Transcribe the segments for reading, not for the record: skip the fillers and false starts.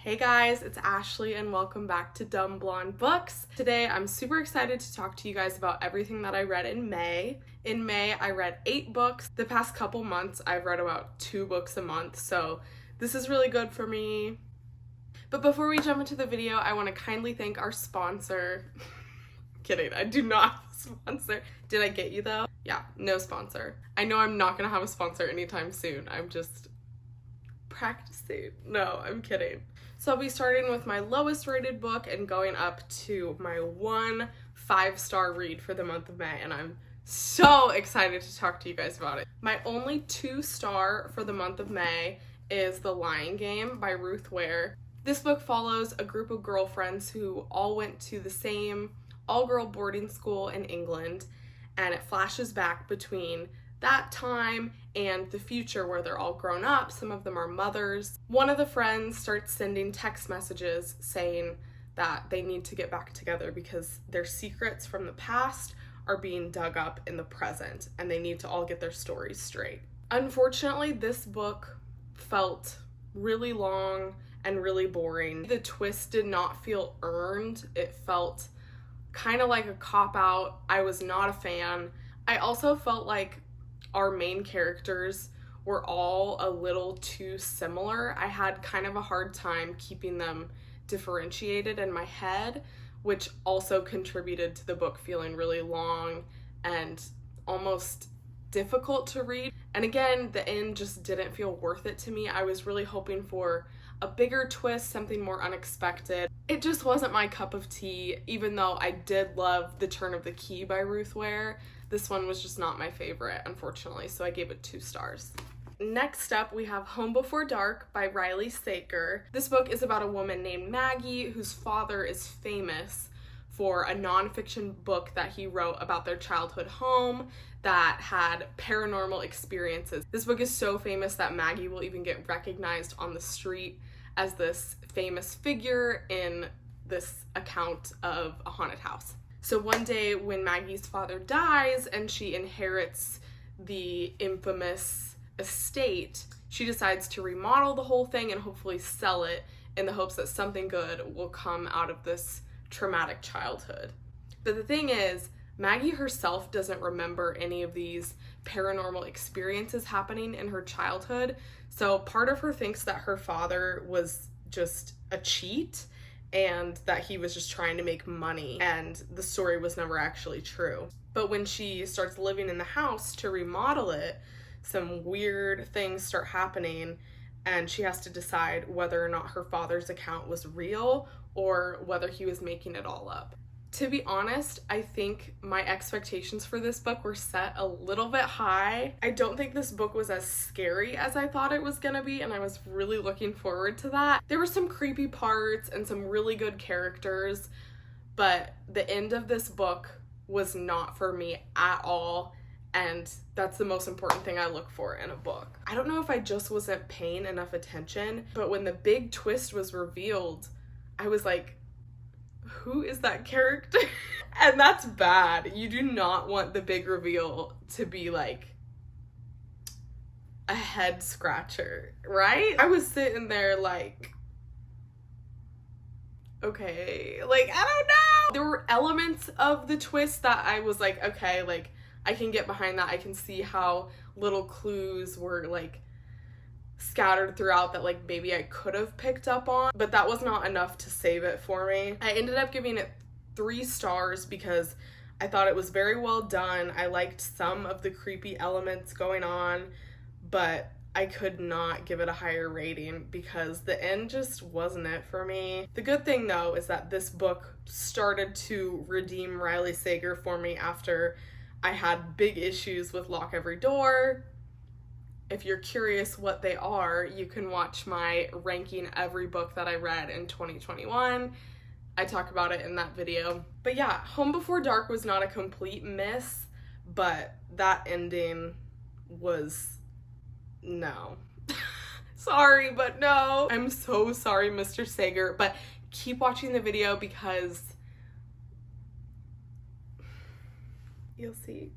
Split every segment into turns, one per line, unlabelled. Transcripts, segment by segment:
Hey guys, it's Ashley and welcome back to Dumb Blonde Books. Today I'm super excited to talk to you guys about everything that I read in May. In May I read 8 books. The past couple months I've read about 2 books a month, so this is really good for me. But before we jump into the video, I want to kindly thank our sponsor. Kidding, I do not have a sponsor. Did I get you though? Yeah, no sponsor. I know I'm not gonna have a sponsor anytime soon. I'm just practicing. No, I'm kidding. So I'll be starting with my lowest rated book and going up to my 1 5-star read for the month of May, and I'm so excited to talk to you guys about it. My only 2-star for the month of May is The Lying Game by Ruth Ware. This book follows a group of girlfriends who all went to the same all-girl boarding school in England, and it flashes back between that time and the future where they're all grown up. Some of them are mothers. One of the friends starts sending text messages saying that they need to get back together because their secrets from the past are being dug up in the present and they need to all get their stories straight. Unfortunately, this book felt really long and really boring. The twist did not feel earned. It felt kind of like a cop-out. I was not a fan. I also felt like our main characters were all a little too similar. I had kind of a hard time keeping them differentiated in my head, which also contributed to the book feeling really long and almost difficult to read. And again, the end just didn't feel worth it to me. I was really hoping for a bigger twist, something more unexpected. It just wasn't my cup of tea, even though I did love The Turn of the Key by Ruth Ware. This one was just not my favorite, unfortunately, so I gave it 2 stars. Next up, we have Home Before Dark by Riley Sager. This book is about a woman named Maggie whose father is famous for a nonfiction book that he wrote about their childhood home that had paranormal experiences. This book is so famous that Maggie will even get recognized on the street as this famous figure in this account of a haunted house. So one day when Maggie's father dies and she inherits the infamous estate, she decides to remodel the whole thing and hopefully sell it in the hopes that something good will come out of this traumatic childhood. But the thing is, Maggie herself doesn't remember any of these paranormal experiences happening in her childhood, so part of her thinks that her father was just a cheat and that he was just trying to make money, and the story was never actually true. But when she starts living in the house to remodel it, some weird things start happening, and she has to decide whether or not her father's account was real or whether he was making it all up. To be honest, I think my expectations for this book were set a little bit high. I don't think this book was as scary as I thought it was gonna be, and I was really looking forward to that. There were some creepy parts and some really good characters, but the end of this book was not for me at all, and that's the most important thing I look for in a book. I don't know if I just wasn't paying enough attention, but when the big twist was revealed, I was like, who is that character? And that's bad. You do not want the big reveal to be like a head scratcher, right? I was sitting there like, okay, like, I don't know. There were elements of the twist that I was like, okay, like, I can get behind that. I can see how little clues were like scattered throughout that like maybe I could have picked up on, but that was not enough to save it for me. I ended up giving it 3 stars because I thought it was very well done. I liked some of the creepy elements going on, but I could not give it a higher rating because the end just wasn't it for me. The good thing though is that this book started to redeem Riley Sager for me after I had big issues with Lock Every Door. If you're curious what they are, you can watch my ranking every book that I read in 2021. I talk about it in that video. But yeah, Home Before Dark was not a complete miss, but that ending was no. Sorry, but no. I'm so sorry, Mr. Sager, but keep watching the video because you'll see.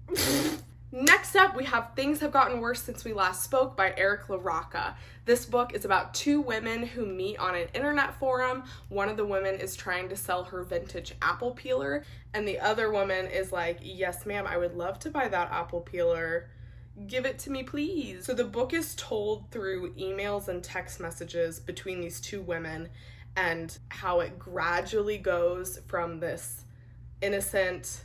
Next up, we have Things Have Gotten Worse Since We Last Spoke by Eric LaRocca. This book is about two women who meet on an internet forum. One of the women is trying to sell her vintage apple peeler, and the other woman is like, yes ma'am, I would love to buy that apple peeler. Give it to me, please. So the book is told through emails and text messages between these two women and how it gradually goes from this innocent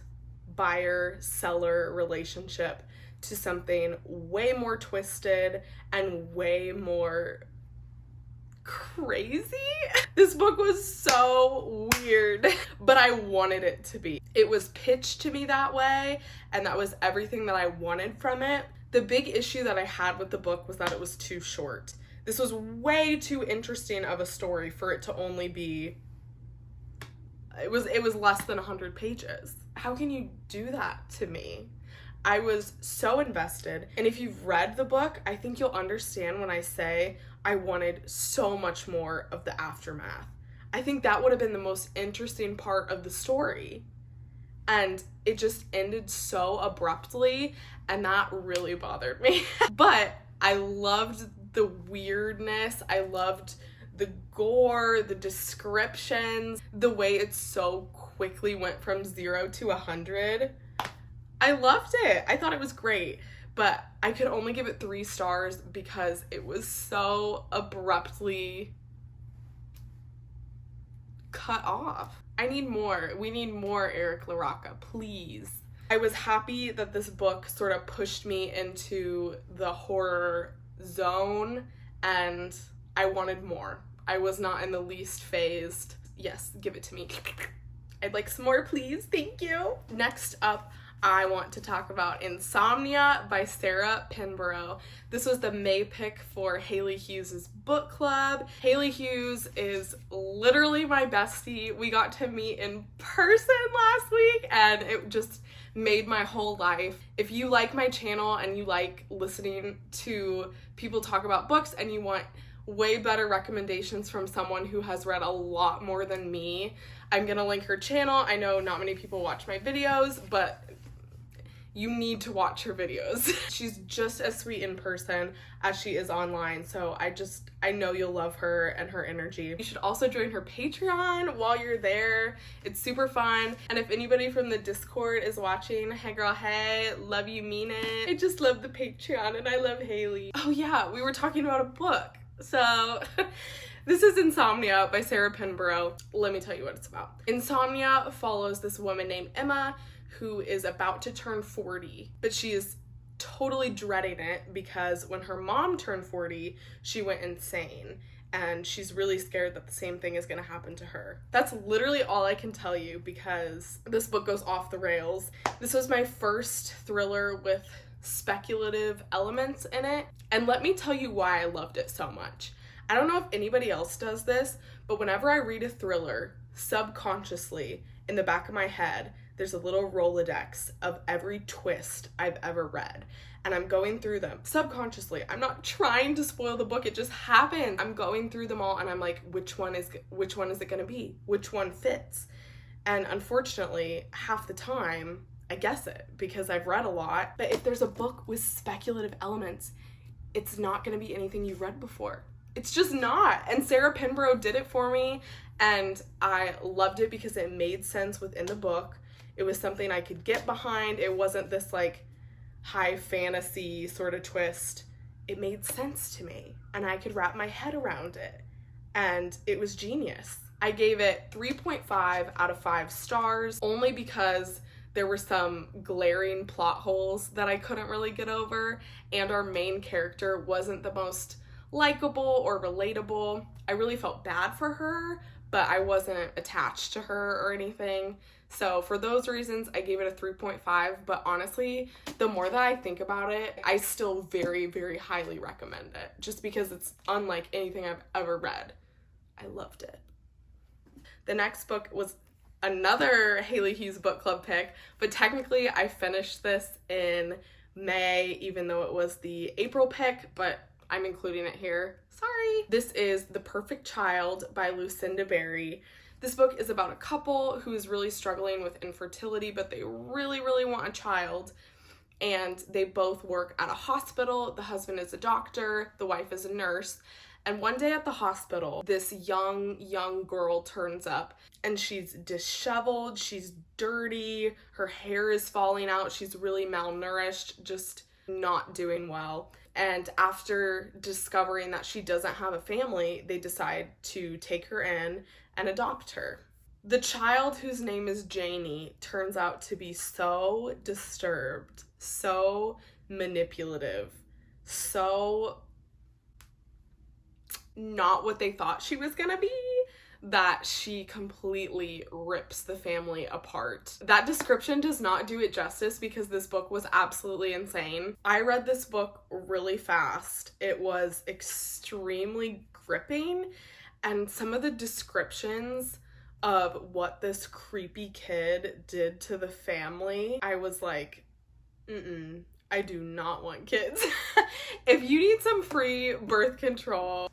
buyer-seller relationship to something way more twisted and way more crazy. This book was so weird, but I wanted it to be. It was pitched to me that way, and that was everything that I wanted from it. The big issue that I had with the book was that it was too short. This was way too interesting of a story for it to only be, it was less than 100 pages. How can you do that to me? I was so invested, and if you've read the book, I think you'll understand when I say I wanted so much more of the aftermath. I think that would have been the most interesting part of the story, and it just ended so abruptly, and that really bothered me. But I loved the weirdness, I loved the gore, the descriptions, the way it so quickly went from 0 to 100. I loved it. I thought it was great, but I could only give it 3 stars because it was so abruptly cut off. I need more. We need more Eric LaRocca, please. I was happy that this book sort of pushed me into the horror zone, and I wanted more. I was not in the least phased. Yes, give it to me. I'd like some more, please. Thank you. Next up, I want to talk about Insomnia by Sarah Pinborough. This was the May pick for Haley Hughes' book club. Haley Hughes is literally my bestie. We got to meet in person last week, and it just made my whole life. If you like my channel and you like listening to people talk about books and you want way better recommendations from someone who has read a lot more than me, I'm gonna link her channel. I know not many people watch my videos, but you need to watch her videos. She's just as sweet in person as she is online, so I know you'll love her and her energy. You should also join her Patreon while you're there. It's super fun. And if anybody from the Discord is watching, hey girl, hey, love you, mean it. I just love the Patreon and I love Haley. Oh yeah, we were talking about a book. So this is Insomnia by Sarah Pinborough. Let me tell you what it's about. Insomnia follows this woman named Emma who is about to turn 40, but she is totally dreading it because when her mom turned 40, she went insane, and she's really scared that the same thing is going to happen to her. That's literally all I can tell you because this book goes off the rails. This was my first thriller with speculative elements in it, and let me tell you why I loved it so much. I don't know if anybody else does this, but whenever I read a thriller, subconsciously, in the back of my head, there's a little Rolodex of every twist I've ever read, and I'm going through them subconsciously. I'm not trying to spoil the book, it just happened. I'm going through them all, and I'm like, which one is it gonna be? Which one fits? And unfortunately, half the time, I guess it because I've read a lot. But if there's a book with speculative elements, it's not gonna be anything you've read before. It's just not. And Sarah Pinborough did it for me, and I loved it because it made sense within the book. It was something I could get behind. It wasn't this like high fantasy sort of twist. It made sense to me, and I could wrap my head around it, and it was genius. I gave it 3.5 out of 5 stars only because there were some glaring plot holes that I couldn't really get over, and our main character wasn't the most likable or relatable. I really felt bad for her, but I wasn't attached to her or anything. So for those reasons, I gave it a 3.5, but honestly, the more that I think about it, I still very, very highly recommend it, just because it's unlike anything I've ever read. I loved it. The next book was another Haley Hughes book club pick, but technically I finished this in May, even though it was the April pick, but I'm including it here. Sorry. This is The Perfect Child by Lucinda Berry. This book is about a couple who is really struggling with infertility, but they really, really want a child. and they both work at a hospital. The husband is a doctor, the wife is a nurse. And one day at the hospital, this young girl turns up, and she's disheveled, she's dirty, her hair is falling out, she's really malnourished, just not doing well. And after discovering that she doesn't have a family, they decide to take her in and adopt her. The child, whose name is Janie, turns out to be so disturbed, so manipulative, so not what they thought she was gonna be, that she completely rips the family apart. That description does not do it justice because this book was absolutely insane. I read this book really fast. It was extremely gripping, and some of the descriptions of what this creepy kid did to the family, I was like, I do not want kids. If you need some free birth control,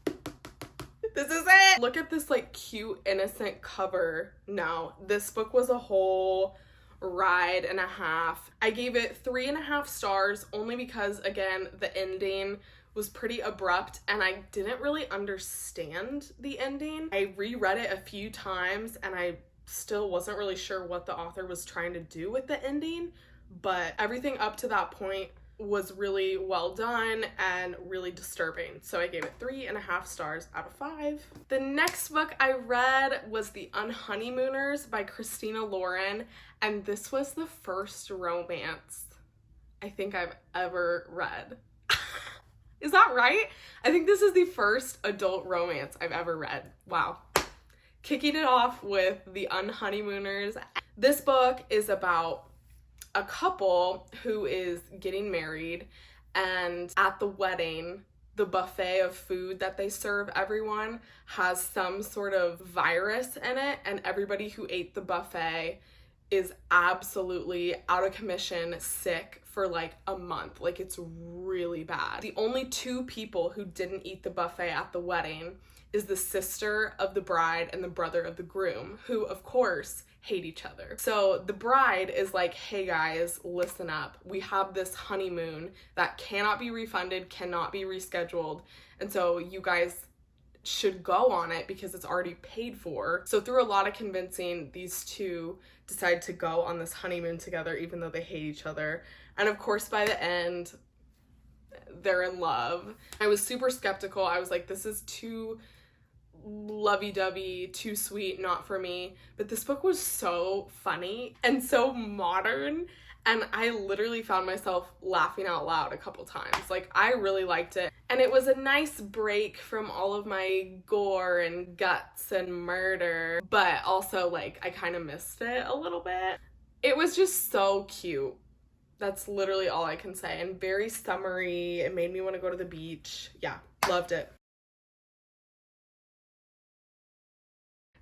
this is it. Look at this like cute, innocent cover. No, this book was a whole ride and a half. I gave it 3.5 stars only because, again, the ending was pretty abrupt and I didn't really understand the ending. I reread it a few times and I still wasn't really sure what the author was trying to do with the ending, but everything up to that point was really well done and really disturbing. So I gave it 3.5 stars out of 5. The next book I read was The Unhoneymooners by Christina Lauren, and this was the first romance I think I've ever read. Is that right? I think this is the first adult romance I've ever read. Wow. Kicking it off with The Unhoneymooners. This book is about a couple who is getting married, and at the wedding, the buffet of food that they serve everyone has some sort of virus in it, and everybody who ate the buffet is absolutely out of commission, sick for like a month. Like, it's really bad. The only 2 people who didn't eat the buffet at the wedding is the sister of the bride and the brother of the groom, who of course hate each other. So the bride is like, hey guys, listen up. We have this honeymoon that cannot be refunded, cannot be rescheduled, and so you guys should go on it because it's already paid for. So through a lot of convincing, these 2 decide to go on this honeymoon together even though they hate each other. And of course by the end, they're in love. I was super skeptical. I was like, this is too lovey-dovey, too sweet, not for me. But this book was so funny and so modern, and I literally found myself laughing out loud a couple times. Like, I really liked it, and it was a nice break from all of my gore and guts and murder, but also like I kind of missed it a little bit. It was just so cute. That's literally all I can say, and very summery. It made me want to go to the beach. Yeah, loved it.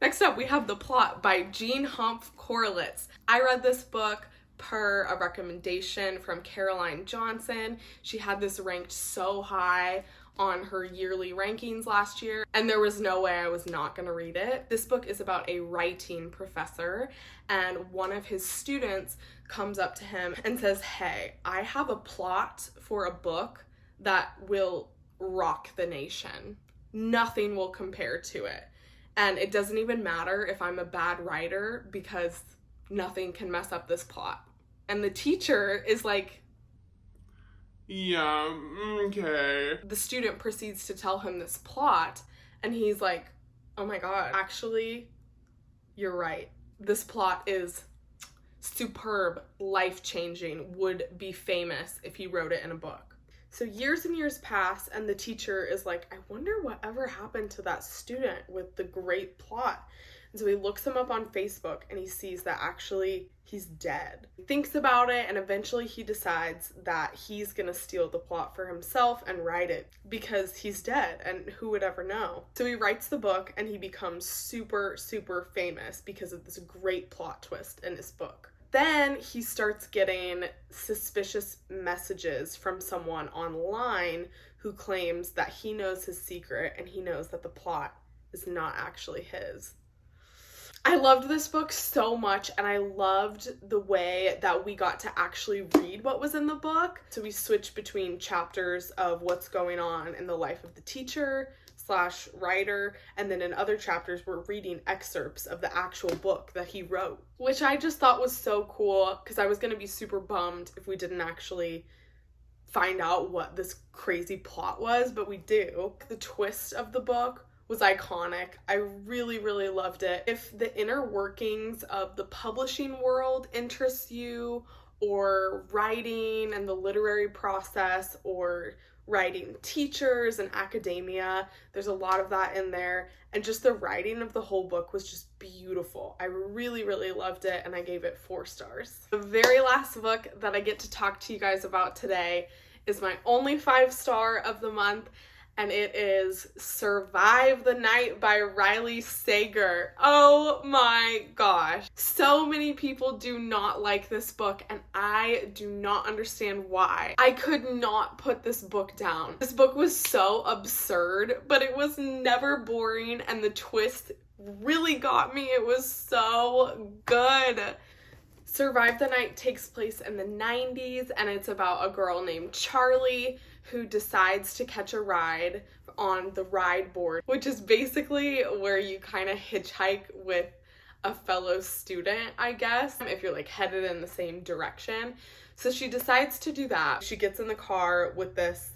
Next up, we have The Plot by Jean Humph Corlitz. I read this book per a recommendation from Caroline Johnson. She had this ranked so high on her yearly rankings last year, and there was no way I was not going to read it. This book is about a writing professor, and one of his students comes up to him and says, hey, I have a plot for a book that will rock the nation. Nothing will compare to it. And it doesn't even matter if I'm a bad writer because nothing can mess up this plot. And the teacher is like, yeah, okay. The student proceeds to tell him this plot, and he's like, oh my god, actually, you're right. This plot is superb, life-changing, would be famous if he wrote it in a book. So years and years pass, and the teacher is like, I wonder whatever happened to that student with the great plot. And so he looks him up on Facebook, and he sees that actually he's dead. He thinks about it, and eventually he decides that he's gonna steal the plot for himself and write it because he's dead, and who would ever know? So he writes the book, and he becomes super, super famous because of this great plot twist in his book. Then he starts getting suspicious messages from someone online who claims that he knows his secret and he knows that the plot is not actually his. I loved this book so much, and I loved the way that we got to actually read what was in the book. So we switched between chapters of what's going on in the life of the teacher / writer, and then in other chapters we're reading excerpts of the actual book that he wrote, which I just thought was so cool, because I was going to be super bummed if we didn't actually find out what this crazy plot was, but we do. The twist of the book was iconic. I really, really loved it. If the inner workings of the publishing world interests you, or writing and the literary process, or writing teachers and academia, there's a lot of that in there. And just the writing of the whole book was just beautiful. I really, really loved it, and I gave it 4 stars. The very last book that I get to talk to you guys about today is my only 5-star of the month, and it is Survive the Night by Riley Sager. Oh my gosh. So many people do not like this book, and I do not understand why. I could not put this book down. This book was so absurd, but it was never boring, and the twist really got me. It was so good. Survive the Night takes place in the 90s, and it's about a girl named Charlie who decides to catch a ride on the ride board, which is basically where you kind of hitchhike with a fellow student, I guess, if you're like headed in the same direction. So she decides to do that. She gets in the car with this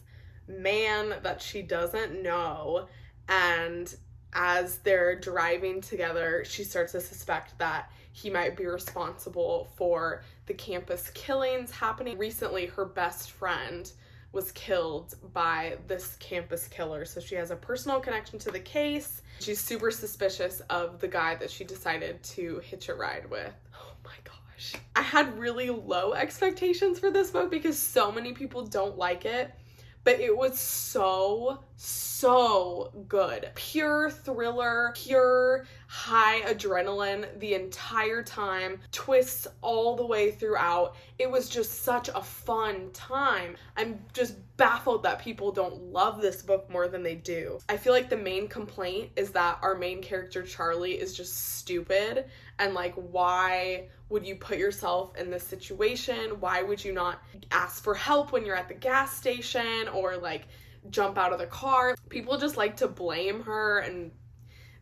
man that she doesn't know, and as they're driving together, she starts to suspect that he might be responsible for the campus killings happening. Recently, her best friend was killed by this campus killer, so she has a personal connection to the case. She's super suspicious of the guy that she decided to hitch a ride with. Oh my gosh. I had really low expectations for this book because so many people don't like it, but it was so good. Pure thriller, pure high adrenaline the entire time, twists all the way throughout. It was just such a fun time. I'm just baffled that people don't love this book more than they do. I feel like the main complaint is that our main character Charlie is just stupid, and like, why would you put yourself in this situation? Why would you not ask for help when you're at the gas station, or like jump out of the car? People just like to blame her, and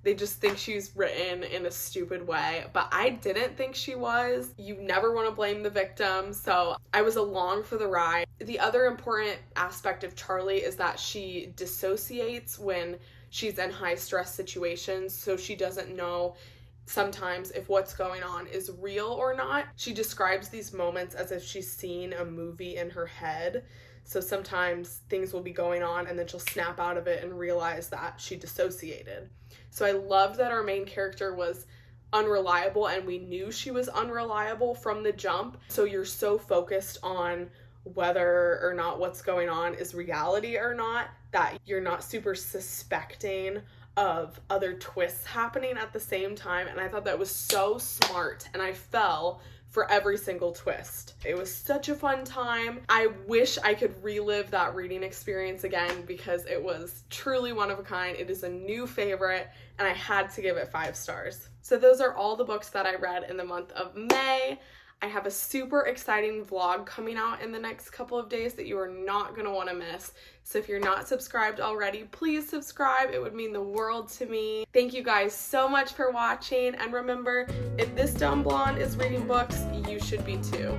they just think she's written in a stupid way, but I didn't think she was. You never want to blame the victim, so I was along for the ride. The other important aspect of Charlie is that she dissociates when she's in high stress situations, so she doesn't know sometimes if what's going on is real or not. She describes these moments as if she's seen a movie in her head. So sometimes things will be going on and then she'll snap out of it and realize that she dissociated. So I loved that our main character was unreliable, and we knew she was unreliable from the jump. So you're so focused on whether or not what's going on is reality or not that you're not super suspecting of other twists happening at the same time. And I thought that was so smart, and I fell for every single twist. It was such a fun time. I wish I could relive that reading experience again because it was truly one of a kind. It is a new favorite, and I had to give it 5 stars. So those are all the books that I read in the month of May. I have a super exciting vlog coming out in the next couple of days that you are not going to want to miss. So if you're not subscribed already, please subscribe. It would mean the world to me. Thank you guys so much for watching. And remember, if this dumb blonde is reading books, you should be too.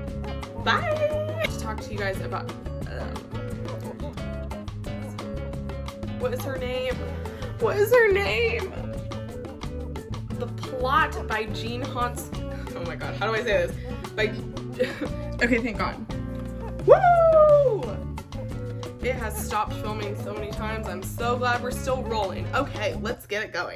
Bye! To talk to you guys about... what is her name? What is her name? The Plot by Jean Hans... Oh my god, how do I say this? Okay, thank God. Woo! It has stopped filming so many times. I'm so glad we're still rolling. Okay, let's get it going.